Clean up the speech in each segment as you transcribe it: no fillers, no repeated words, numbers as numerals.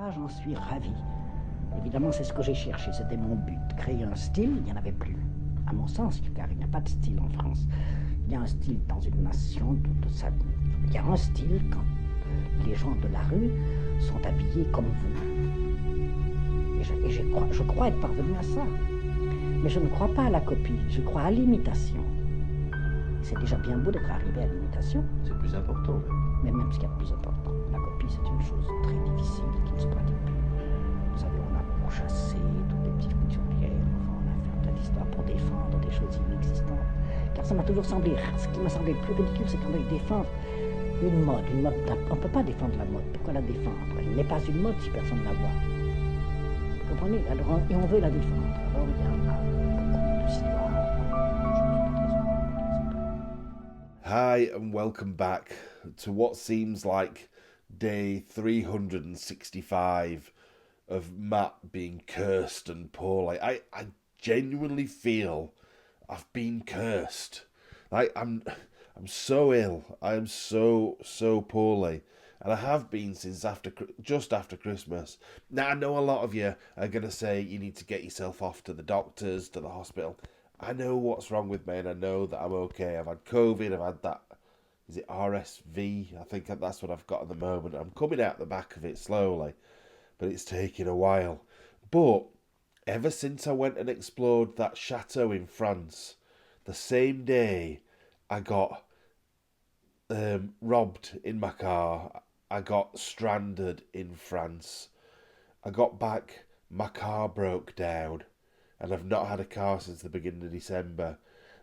Ah, j'en suis ravi. Évidemment, c'est ce que j'ai cherché, c'était mon but. Créer un style, il n'y en avait plus. À mon sens, car il n'y a pas de style en France. Il y a un style dans une nation, il y a un style quand les gens de la rue sont habillés comme vous. Et je crois être parvenu à ça. Mais je ne crois pas à la copie, je crois à l'imitation. C'est déjà bien beau d'être arrivé à l'imitation. C'est le plus important. Mais même ce qu'il y a de plus important, la copie, c'est une chose très difficile qui ne se pratique plus. Vous savez, on a pourchassé toutes les petites couturières, enfin, on a fait un tas d'histoires pour défendre des choses inexistantes. Car ça m'a toujours semblé, ce qui m'a semblé le plus ridicule, c'est qu'on veuille défendre une mode. On ne peut pas défendre la mode. Pourquoi la défendre? Elle n'est pas une mode si personne ne la voit. Vous comprenez? Alors, et on veut la défendre. Alors, il y a beaucoup d'histoires. Hi and welcome back to what seems like day 365 of Matt being cursed and poorly. I genuinely feel I've been cursed. I'm so ill. I am so poorly, and I have been since just after Christmas. Now I know a lot of you are gonna say you need to get yourself off to the doctors, to the hospital. I know what's wrong with me, and I know that I'm okay. I've had COVID. I've had that. Is it RSV? I think that's what I've got at the moment. I'm coming out the back of it slowly, but it's taking a while. But ever since I went and explored that chateau in France, the same day I got robbed in my car. I got stranded in France. I got back, my car broke down, and I've not had a car since the beginning of December.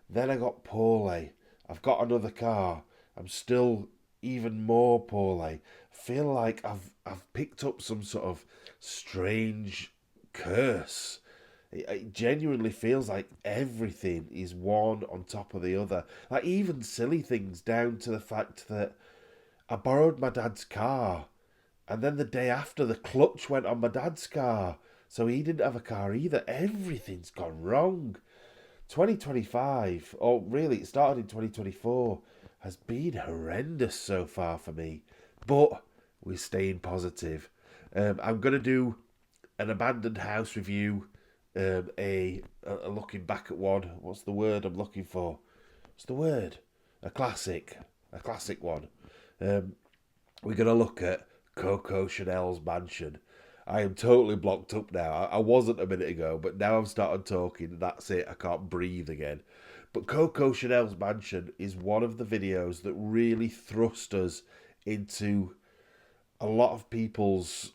Then I got poorly. I've got another car. I'm still even more poorly. I feel like I've picked up some sort of strange curse. It genuinely feels like everything is one on top of the other. Like even silly things, down to the fact that I borrowed my dad's car, and then the day after the clutch went on my dad's car, so he didn't have a car either. Everything's gone wrong. 2025, or really it started in 2024, has been horrendous so far for me. But we're staying positive. I'm going to do an abandoned house review, a looking back at one. What's the word I'm looking for? What's the word? A classic one. We're going to look at Coco Chanel's mansion. I am totally blocked up now. I wasn't a minute ago, but now I've started talking. That's it. I can't breathe again. But Coco Chanel's mansion is one of the videos that really thrust us into a lot of people's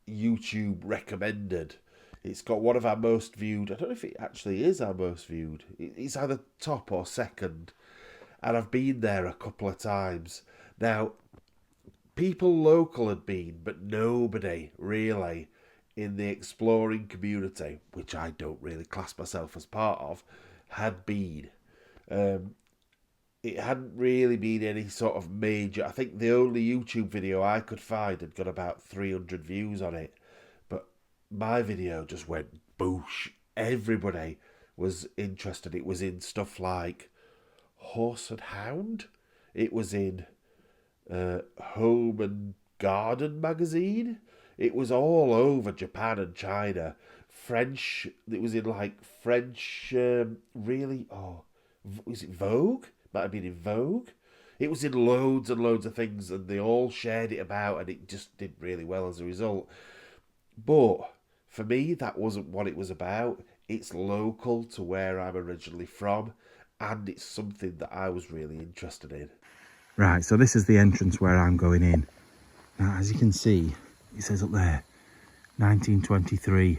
YouTube recommended. It's got one of our most viewed. I don't know if it actually is our most viewed. It's either top or second. And I've been there a couple of times. Now, people local had been, but nobody really in the exploring community, which I don't really class myself as part of, had been. It hadn't really been any sort of major. I think the only YouTube video I could find had got about 300 views on it, but my video just went boosh. Everybody was interested. It was in stuff like Horse and Hound. It was in Home and Garden magazine. It was all over Japan and China. French. It was in like French. Was it Vogue? Might have been in Vogue. It was in loads and loads of things, and they all shared it about, and it just did really well as a result. But for me, that wasn't what it was about. It's local to where I'm originally from, and it's something that I was really interested in. Right, so this is the entrance where I'm going in. Now, as you can see, it says up there, 1923.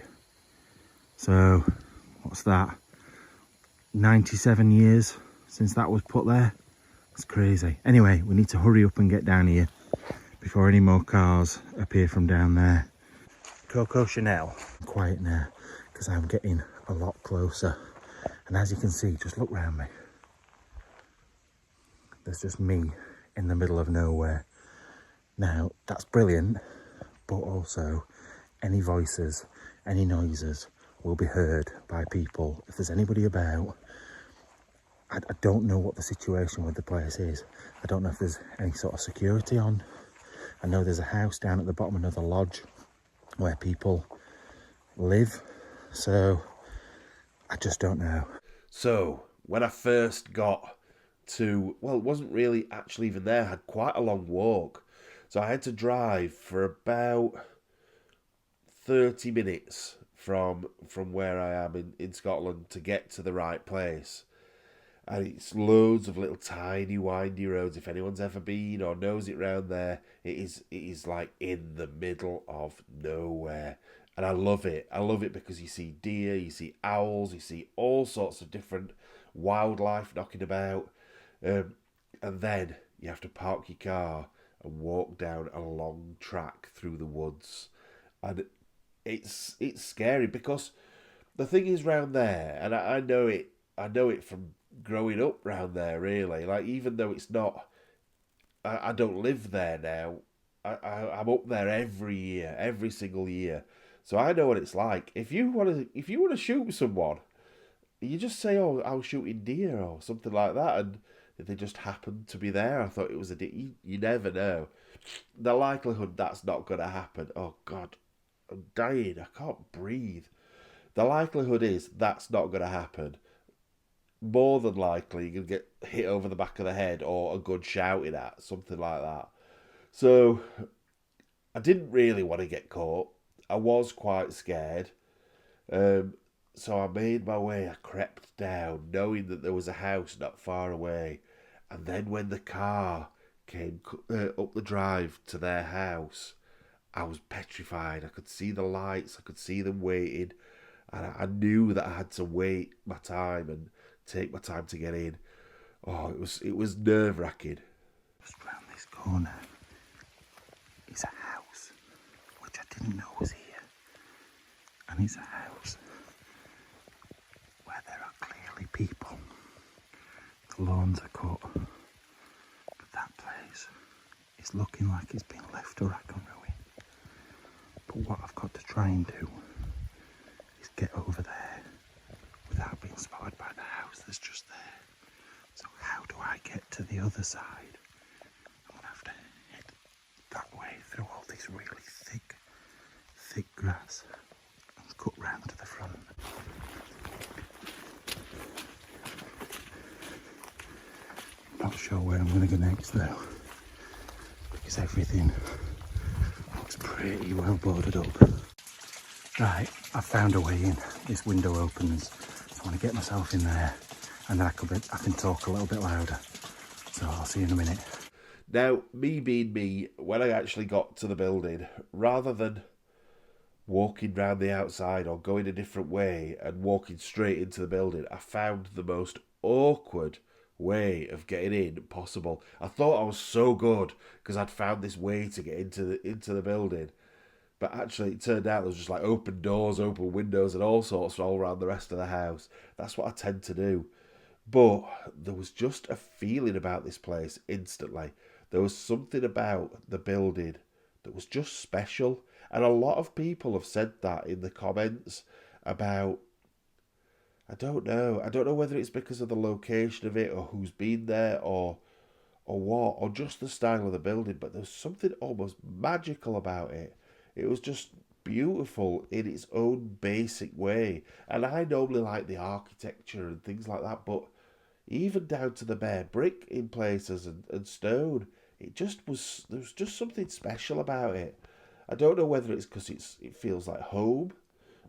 So, what's that? 97 years since that was put there. It's crazy. Anyway, we need to hurry up and get down here before any more cars appear from down there. Coco Chanel. Quiet now, because I'm getting a lot closer. And as you can see, just look round me. There's just me in the middle of nowhere. Now, that's brilliant, but also any voices, any noises will be heard by people. If there's anybody about, I don't know what the situation with the place is. I don't know if there's any sort of security on. I know there's a house down at the bottom of another lodge where people live. So I just don't know. So when I first got to, well, it wasn't really actually even there. I had quite a long walk. So I had to drive for about 30 minutes from where I am in Scotland to get to the right place. And it's loads of little tiny windy roads. If anyone's ever been or knows it round there, it is like in the middle of nowhere. And I love it. I love it because you see deer, you see owls, you see all sorts of different wildlife knocking about. And then you have to park your car and walk down a long track through the woods. And it's scary because the thing is round there, and I know it from growing up round there, really. Like, even though it's not, I don't live there now. I'm up there every year, every single year, so I know what it's like. If you want to shoot someone, you just say, "Oh, I was shooting deer" or something like that, and if they just happen to be there, I thought it was a deer. You never know. The likelihood that's not going to happen. Oh God, I'm dying. I can't breathe. The likelihood is that's not going to happen. More than likely, you're going to get hit over the back of the head or a gun shouted at, something like that. So, I didn't really want to get caught. I was quite scared. So I made my way, I crept down, knowing that there was a house not far away. And then when the car came up the drive to their house, I was petrified. I could see the lights, I could see them waiting. And I knew that I had to wait my time and take my time to get in. Oh, it was nerve-wracking. Just round this corner is a house, which I didn't know was here. And it's a house where there are clearly people. The lawns are cut. But that place is looking like it's been left to rack and ruin. But what I've got to try and do is get over there without being spotted by the house that's just there. So how do I get to the other side? I'm going to have to head that way through all this really thick grass and cut round to the front. Not sure where I'm going to go next though, because everything looks pretty well boarded up. Right, I've found a way in. This window opens, so I want to get myself in there, and then I can talk a little bit louder. So I'll see you in a minute. Now, me being me, when I actually got to the building, rather than walking round the outside or going a different way and walking straight into the building, I found the most awkward way of getting in possible. I thought I was so good because I'd found this way to get into the building. But actually, it turned out there was just like open doors, open windows, and all sorts all around the rest of the house. That's what I tend to do. But there was just a feeling about this place instantly. There was something about the building that was just special. And a lot of people have said that in the comments about, I don't know whether it's because of the location of it or who's been there or what, or just the style of the building, but there's something almost magical about it. It was just beautiful in its own basic way. And I normally like the architecture and things like that, but even down to the bare brick in places and stone, there was just something special about it. I don't know whether it's because it feels like home,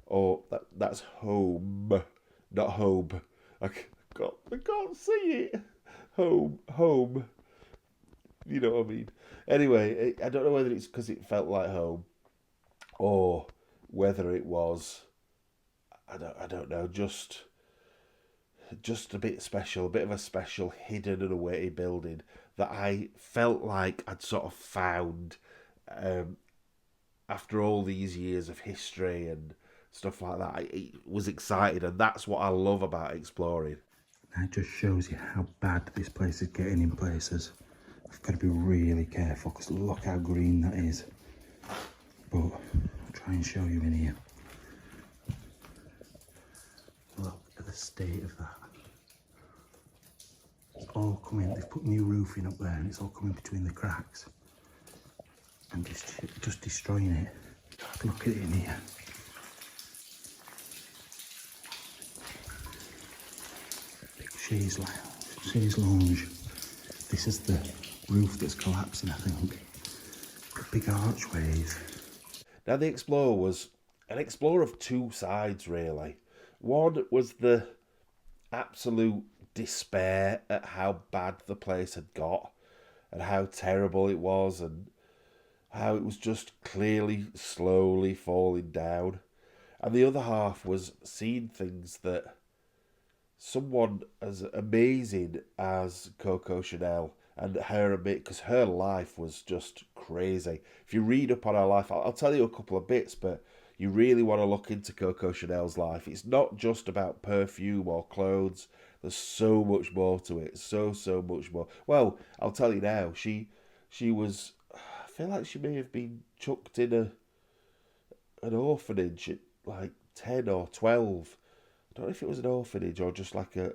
or that's home, not home. I can't see it. Home. You know what I mean? Anyway, I don't know whether it's because it felt like home, or whether it was, I don't know, just a bit special, a bit of a special hidden and awaited building that I felt like I'd sort of found after all these years of history and stuff like that. I was excited, and that's what I love about exploring. That just shows you how bad this place is getting in places. I've got to be really careful because look how green that is. But I'll try and show you in here. Look at the state of that. It's all coming, they've put new roofing up there and it's all coming between the cracks and just destroying it. Just look at it in here. Big chaise lounge. This is the roof that's collapsing, I think. Big archways. Now, the Explorer was an Explorer of two sides, really. One was the absolute despair at how bad the place had got and how terrible it was and how it was just clearly slowly falling down. And the other half was seeing things that someone as amazing as Coco Chanel and her, because her life was just crazy. If you read up on her life, I'll tell you a couple of bits, but you really want to look into Coco Chanel's life. It's not just about perfume or clothes. There's so much more to it. So much more. Well, I'll tell you now. She was. I feel like she may have been chucked in an orphanage at like 10 or 12. I don't know if it was an orphanage or just like a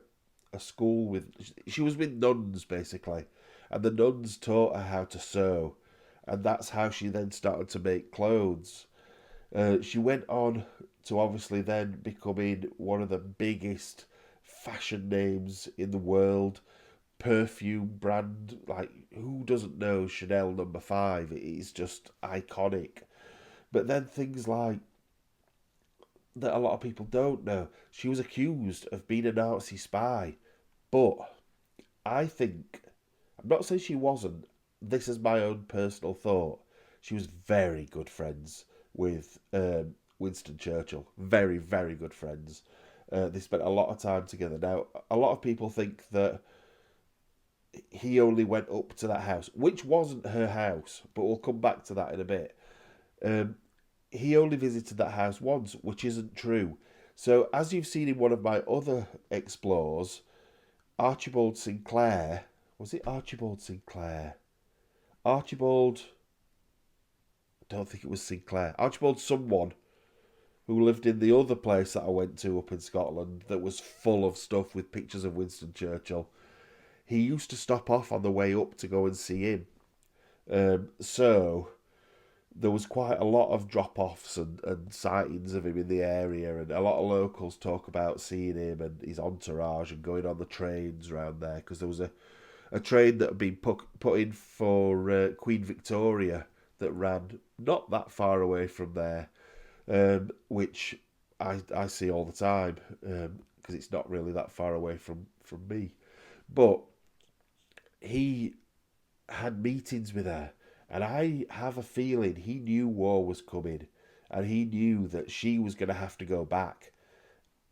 school with. She was with nuns basically, and the nuns taught her how to sew, and that's how she then started to make clothes. She went on to obviously then becoming one of the biggest fashion names in the world. Perfume brand, like who doesn't know Chanel number 5? It is just iconic. But then things like that a lot of people don't know. She was accused of being a Nazi spy, but I think, I'm not saying she wasn't, this is my own personal thought, she was very good friends with Winston Churchill. Very, very good friends. They spent a lot of time together. Now, a lot of people think that he only went up to that house, which wasn't her house, but we'll come back to that in a bit. He only visited that house once, which isn't true. So, as you've seen in one of my other explores, Archibald Sinclair, was it Archibald Sinclair? Archibald, I don't think it was Sinclair. Archibald someone who lived in the other place that I went to up in Scotland that was full of stuff with pictures of Winston Churchill. He used to stop off on the way up to go and see him. So there was quite a lot of drop-offs and sightings of him in the area, and a lot of locals talk about seeing him and his entourage and going on the trains around there, because there was a train that had been put in for Queen Victoria that ran not that far away from there, which I see all the time, because it's not really that far away from me. But he had meetings with her, and I have a feeling he knew war was coming, and he knew that she was going to have to go back,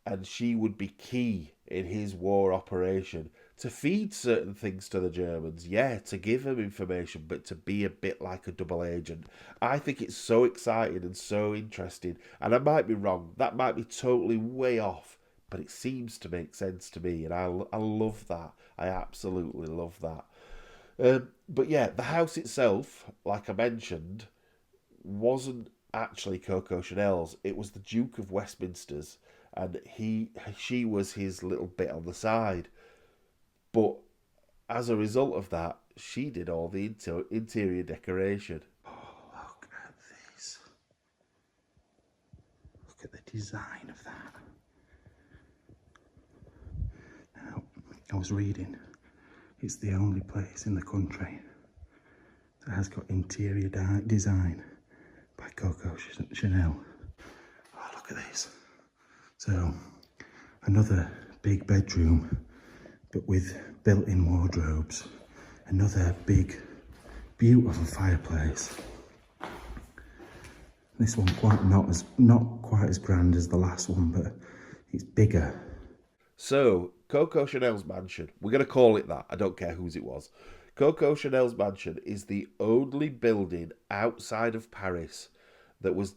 and she would be key in his war operation to feed certain things to the Germans, yeah, to give them information, but to be a bit like a double agent. I think it's so exciting and so interesting, and I might be wrong, that might be totally way off, but it seems to make sense to me, and I love that. I absolutely love that. But yeah, the house itself, like I mentioned, wasn't actually Coco Chanel's. It was the Duke of Westminster's, and she was his little bit on the side. But as a result of that, she did all the interior decoration. Oh, look at this. Look at the design of that. Now, I was reading, it's the only place in the country that has got interior design by Coco Chanel. Oh, look at this. So, another big bedroom, but with built-in wardrobes. Another big, beautiful fireplace. This one not quite as grand as the last one, but it's bigger. So, Coco Chanel's mansion, we're going to call it that, I don't care whose it was. Coco Chanel's mansion is the only building outside of Paris that was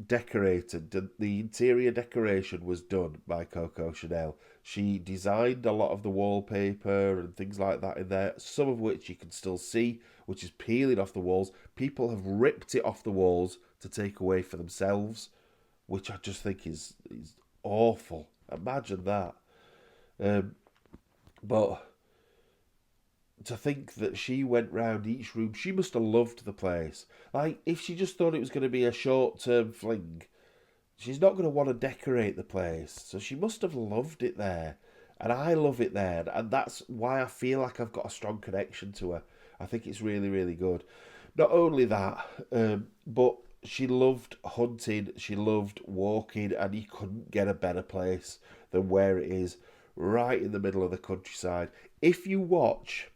decorated. The interior decoration was done by Coco Chanel. She designed a lot of the wallpaper and things like that in there, some of which you can still see, which is peeling off the walls. People have ripped it off the walls to take away for themselves, which I just think is awful. Imagine that. But to think that she went round each room, she must have loved the place. Like, if she just thought it was going to be a short-term fling, she's not going to want to decorate the place. So she must have loved it there. And I love it there. And that's why I feel like I've got a strong connection to her. I think it's really, really good. Not only that, but she loved hunting, she loved walking, and you couldn't get a better place than where it is, right in the middle of the countryside. If you watch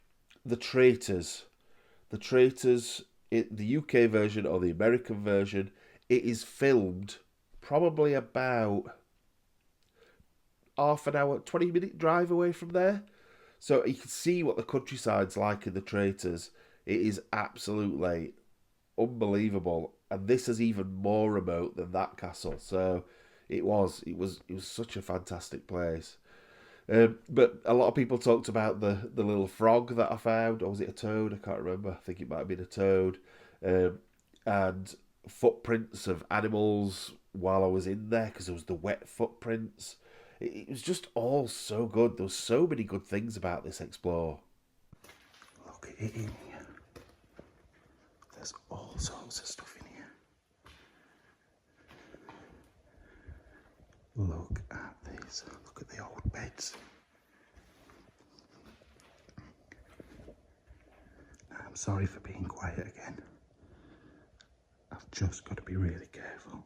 The Traitors, the UK version or the American version, it is filmed probably about half an hour, 20-minute drive away from there. So you can see what the countryside's like in The Traitors. It is absolutely unbelievable, and this is even more remote than that castle. So it was such a fantastic place. But a lot of people talked about the little frog that I found, or was it a toad? I can't remember. I think it might have been a toad. And footprints of animals while I was in there, because there was the wet footprints. It was just all so good. There was so many good things about this explore. Look at it in here. There's all sorts of stuff in here. Look at this. Look at the old beds. I'm sorry for being quiet again. I've just got to be really careful.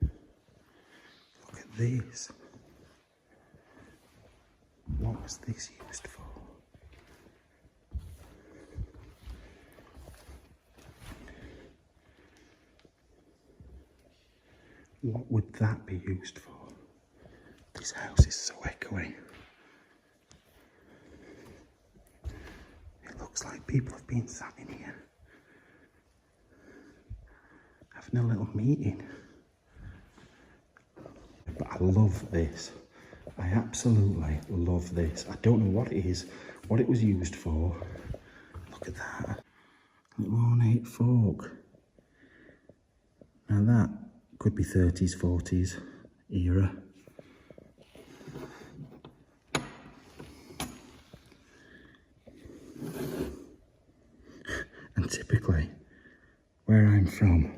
Look at this. What was this used for? What would that be used for? This house is so echoey. It looks like people have been sat in here, having a little meeting. But I love this. I absolutely love this. I don't know what it is, what it was used for. Look at that. Little ornate fork. Now that could be 30s, 40s era. And typically, where I'm from,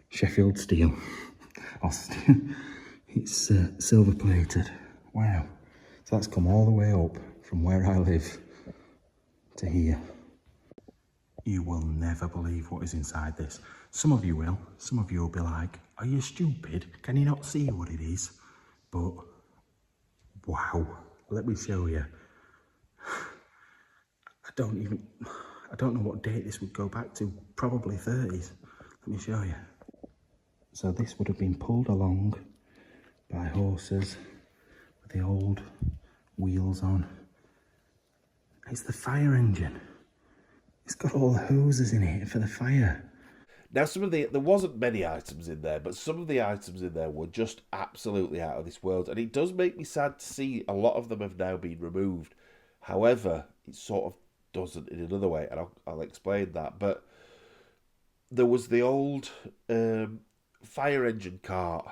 Sheffield steel, it's silver plated. Wow. So that's come all the way up from where I live to here. You will never believe what is inside this. Some of you will. Some of you will be like, are you stupid? Can you not see what it is? But, wow. Let me show you. I don't know what date this would go back to. Probably 30s. Let me show you. So this would have been pulled along by horses with the old wheels on. It's the fire engine. It's got all the hoses in it for the fire. Now, there wasn't many items in there, but some of the items in there were just absolutely out of this world. And it does make me sad to see a lot of them have now been removed. However, it sort of doesn't in another way, and I'll explain that. But there was the old fire engine cart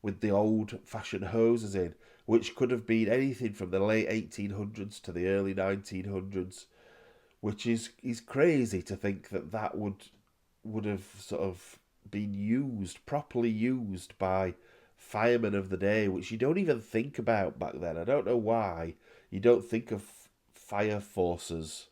with the old-fashioned hoses in, which could have been anything from the late 1800s to the early 1900s. Which is crazy to think that would have sort of been properly used by firemen of the day, which you don't even think about back then. I don't know why you don't think of fire forces.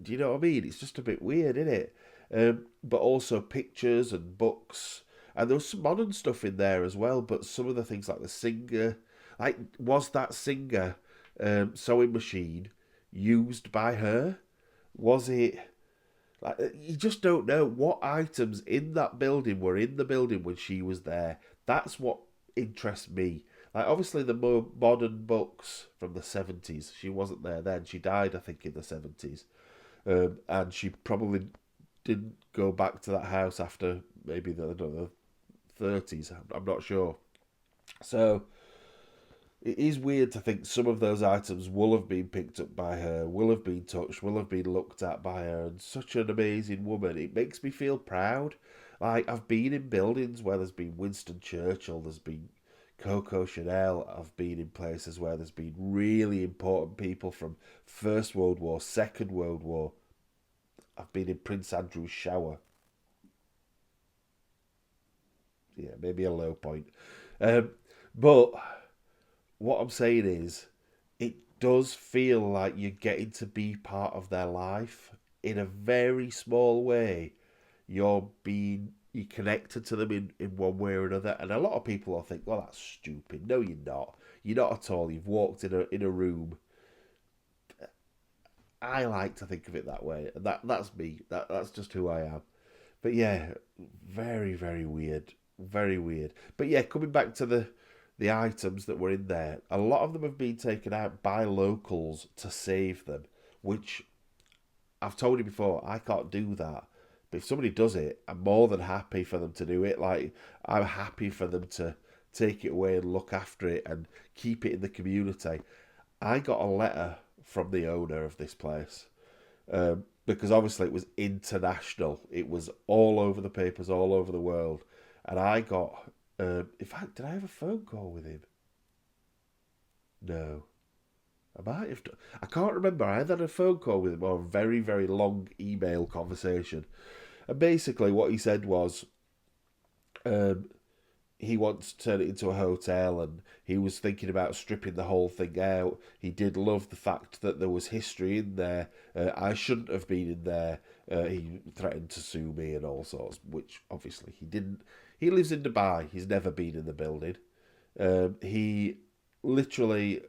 Do you know what I mean? It's just a bit weird, isn't it? But also pictures and books. And there was some modern stuff in there as well, but some of the things like the Singer, like, was that Singer sewing machine used by her? Was it, like, you just don't know what items in that building were in the building when she was there. That's what interests me. Like, obviously the more modern books from the 70s, she wasn't there then. She died, I think, in the 70s. And she probably didn't go back to that house after maybe the 30s. I'm not sure. So it is weird to think some of those items will have been picked up by her, will have been touched, will have been looked at by her, and such an amazing woman. It makes me feel proud. Like, I've been in buildings where there's been Winston Churchill, there's been Coco Chanel. I've been in places where there's been really important people from First World War, Second World War. I've been in Prince Andrew's shower. Yeah, maybe a low point. But what I'm saying is, it does feel like you're getting to be part of their life in a very small way. You're connected to them in one way or another. And a lot of people will think, well, that's stupid. No, you're not. You're not at all. You've walked in a room. I like to think of it that way. And that's me. That's just who I am. But yeah, very, very weird. Very weird. But yeah, coming back to the items that were in there, a lot of them have been taken out by locals to save them, which I've told you before, I can't do that. But if somebody does it, I'm more than happy for them to do it. Like, I'm happy for them to take it away and look after it and keep it in the community. I got a letter from the owner of this place, because obviously it was international. It was all over the papers, all over the world. And I got, in fact, did I have a phone call with him? No. I might have. I can't remember. I either had a phone call with him or a very, very long email conversation. And basically, what he said was, um, he wants to turn it into a hotel, and he was thinking about stripping the whole thing out. He did love the fact that there was history in there. I shouldn't have been in there. He threatened to sue me and all sorts, which obviously he didn't. He lives in Dubai. He's never been in the building. He literally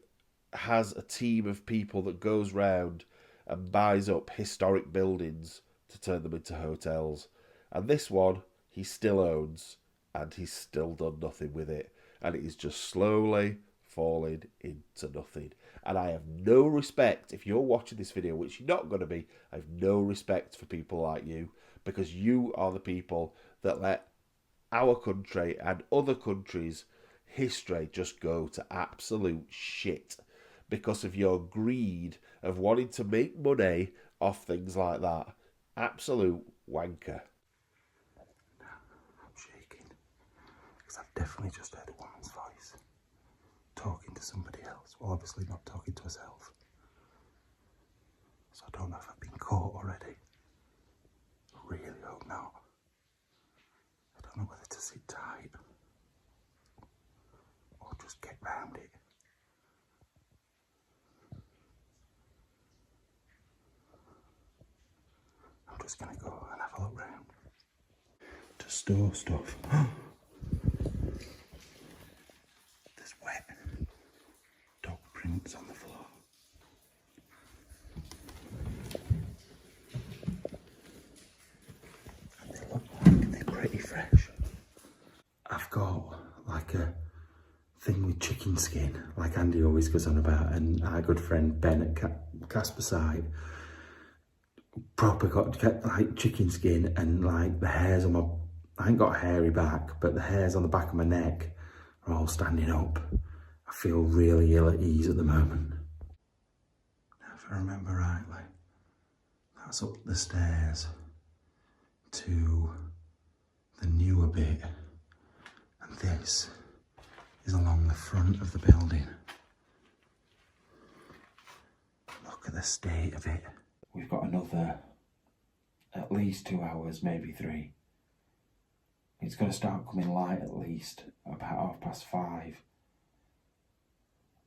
has a team of people that goes round and buys up historic buildings to turn them into hotels. And this one he still owns, and he's still done nothing with it. And it is just slowly falling into nothing. And I have no respect, if you're watching this video, which you're not going to be, I have no respect for people like you, because you are the people that let our country and other countries' history just go to absolute shit because of your greed of wanting to make money off things like that. Absolute wanker. I'm shaking because I've definitely just heard a woman's voice talking to somebody else. Well, obviously not talking to herself. So I don't know if I've been caught already. I really hope not. I don't know whether to sit tight or just get round it. I'm just going to go and have a look round to store stuff. There's wet dog prints on the floor. And they look like they're pretty fresh. I've got like a thing with chicken skin, like Andy always goes on about, and our good friend Ben at Casperside proper got like chicken skin, and like the hairs on my, I ain't got a hairy back, but the hairs on the back of my neck are all standing up. I feel really ill at ease at the moment. Now, if I remember rightly, that's up the stairs to the newer bit, and this is along the front of the building. Look at the state of it. We've got another at least 2 hours, maybe 3. It's going to start coming light at least about 5:30.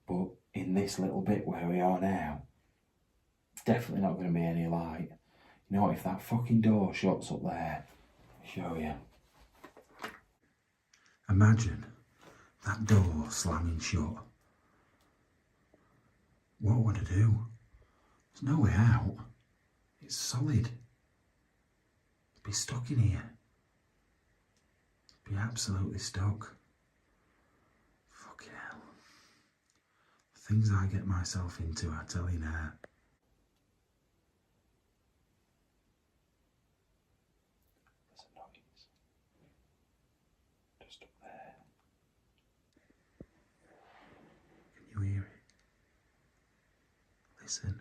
But in this little bit where we are now, definitely not going to be any light. You know what, if that fucking door shuts up there, I'll show you. Imagine that door slamming shut. What would I do? There's no way out. It's solid. I'd be stuck in here. Be absolutely stuck. Fucking hell. The things I get myself into, I tell you now. There's a noise. Just up there. Can you hear it? Listen.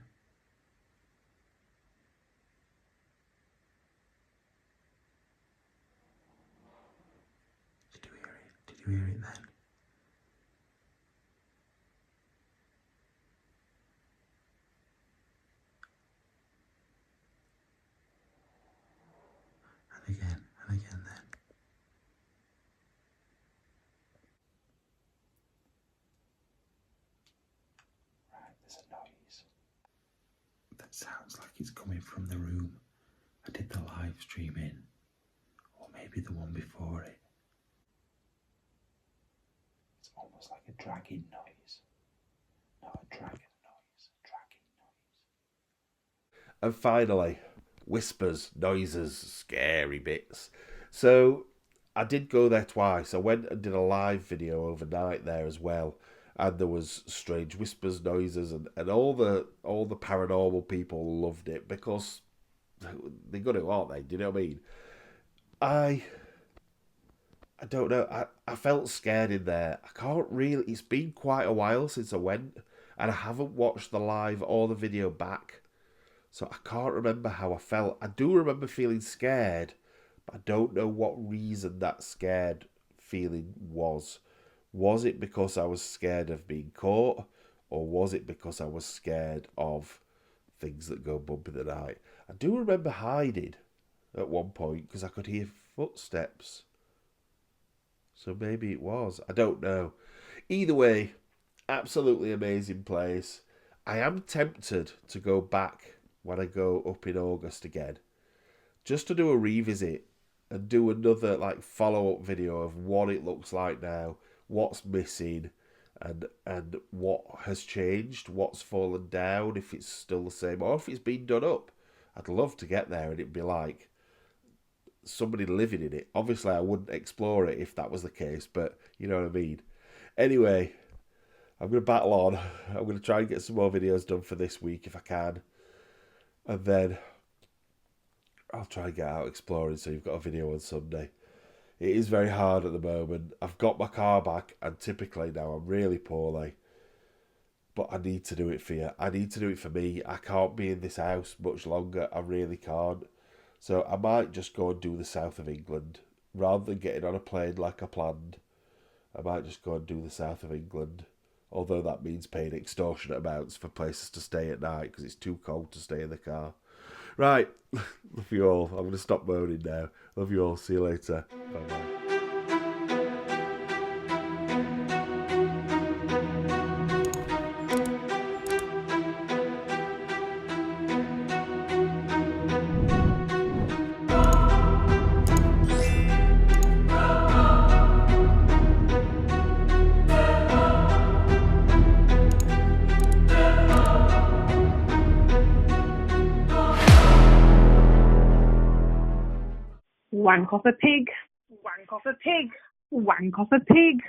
Did you hear it? Did you hear it then? that sounds like it's coming from the room I did the live stream in, or maybe the one before it. It's almost like a dragging noise. Not a dragon noise, a dragging noise. And finally, whispers, noises, scary bits. So I did go there twice. I went and did a live video overnight there as well. And there was strange whispers, noises, and all the paranormal people loved it because they're gonna, aren't they? Do you know what I mean? I don't know. I felt scared in there. I can't really. It's been quite a while since I went, and I haven't watched the live or the video back, so I can't remember how I felt. I do remember feeling scared, but I don't know what reason that scared feeling was. Was it because I was scared of being caught, or was it because I was scared of things that go bump in the night? I do remember hiding at one point because I could hear footsteps. So maybe it was. I don't know. Either way, absolutely amazing place. I am tempted to go back when I go up in August again, just to do a revisit and do another like follow-up video of what it looks like now, what's missing, and what has changed, what's fallen down, if it's still the same, or if it's been done up. I'd love to get there and it'd be like somebody living in it. Obviously, I wouldn't explore it if that was the case, but you know what I mean. Anyway, I'm going to battle on. I'm going to try and get some more videos done for this week if I can. And then I'll try and get out exploring so you've got a video on Sunday. It is very hard at the moment. I've got my car back and typically now I'm really poorly. But I need to do it for you. I need to do it for me. I can't be in this house much longer. I really can't. So I might just go and do the south of England. Rather than getting on a plane like I planned, I might just go and do the south of England. Although that means paying extortionate amounts for places to stay at night because it's too cold to stay in the car. Right, love you all. I'm going to stop moaning now. Love you all. See you later. Bye-bye. Wank off a pig, wank off a pig, wank off a pig.